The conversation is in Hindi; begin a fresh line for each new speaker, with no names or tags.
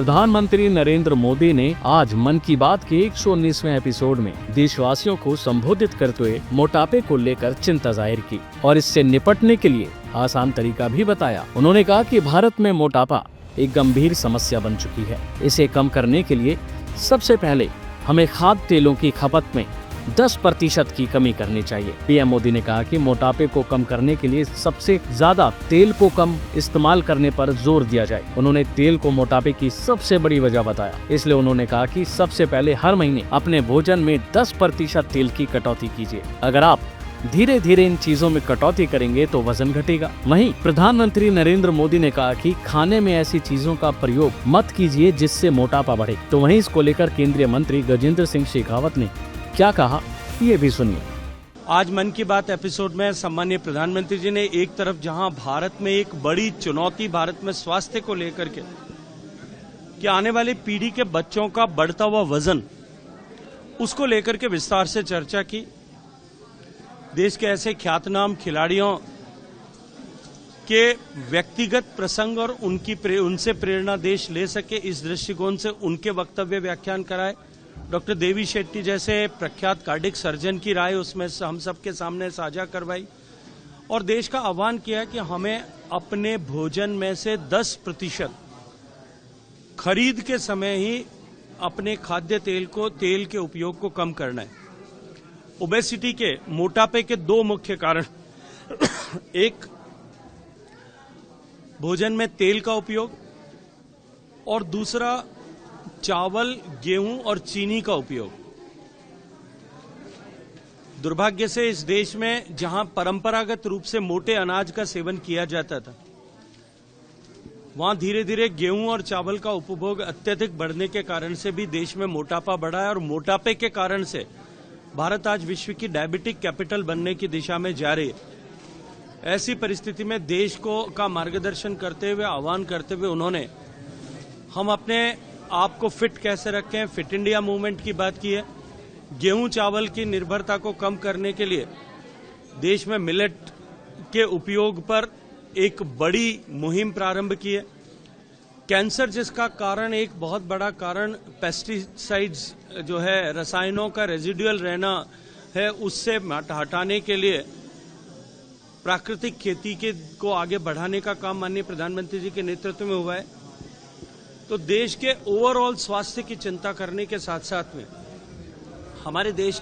प्रधानमंत्री नरेंद्र मोदी ने आज मन की बात के 119वें एपिसोड में देशवासियों को संबोधित करते हुए मोटापे को लेकर चिंता जाहिर की और इससे निपटने के लिए आसान तरीका भी बताया। उन्होंने कहा कि भारत में मोटापा एक गंभीर समस्या बन चुकी है। इसे कम करने के लिए सबसे पहले हमें खाद्य तेलों की खपत में 10% की कमी करनी चाहिए। पीएम मोदी ने कहा कि मोटापे को कम करने के लिए सबसे ज्यादा तेल को कम इस्तेमाल करने पर जोर दिया जाए। उन्होंने तेल को मोटापे की सबसे बड़ी वजह बताया, इसलिए उन्होंने कहा कि सबसे पहले हर महीने अपने भोजन में 10% तेल की कटौती कीजिए। अगर आप धीरे धीरे इन चीजों में कटौती करेंगे तो वजन घटेगा। वहीं प्रधानमंत्री नरेंद्र मोदी ने कहा कि खाने में ऐसी चीजों का प्रयोग मत कीजिए जिससे मोटापा बढ़े। तो वहीं इसको लेकर केंद्रीय मंत्री गजेंद्र सिंह शेखावत ने क्या कहा, ये भी सुनिए।
आज मन की बात एपिसोड में सम्मानीय प्रधानमंत्री जी ने एक तरफ जहां भारत में एक बड़ी चुनौती भारत में स्वास्थ्य को लेकर के कि आने वाली पीढ़ी के बच्चों का बढ़ता हुआ वजन, उसको लेकर के विस्तार से चर्चा की। देश के ऐसे ख्यातनाम खिलाड़ियों के व्यक्तिगत प्रसंग और उनसे प्रेरणा देश ले सके, इस दृष्टिकोण से उनके वक्तव्य व्याख्यान कराए। डॉक्टर देवी शेट्टी जैसे प्रख्यात कार्डिक सर्जन की राय उसमें हम सबके सामने साझा करवाई और देश का आह्वान किया कि हमें अपने भोजन में से 10% खरीद के समय ही अपने खाद्य तेल के उपयोग को कम करना है। ओबेसिटी के मोटापे के 2 मुख्य कारण एक भोजन में तेल का उपयोग और दूसरा चावल, गेहूं और चीनी का उपयोग। दुर्भाग्य से इस देश में जहां परंपरागत रूप से मोटे अनाज का सेवन किया जाता था, वहां धीरे धीरे गेहूं और चावल का उपभोग अत्यधिक बढ़ने के कारण से भी देश में मोटापा बढ़ा है और मोटापे के कारण से भारत आज विश्व की डायबिटिक कैपिटल बनने की दिशा में जा रही है। ऐसी परिस्थिति में देश का मार्गदर्शन करते हुए, आह्वान करते हुए उन्होंने हम अपने आपको फिट कैसे रखें, फिट इंडिया मूवमेंट की बात की है। गेहूं चावल की निर्भरता को कम करने के लिए देश में मिलेट के उपयोग पर एक बड़ी मुहिम प्रारंभ की है। कैंसर जिसका कारण, एक बहुत बड़ा कारण पेस्टिसाइड्स जो है, रसायनों का रेजिडुअल रहना है, उससे हटाने के लिए प्राकृतिक खेती को आगे बढ़ाने का काम माननीय प्रधानमंत्री जी के नेतृत्व में हुआ है। तो देश के ओवरऑल स्वास्थ्य की चिंता करने के साथ साथ में हमारे देश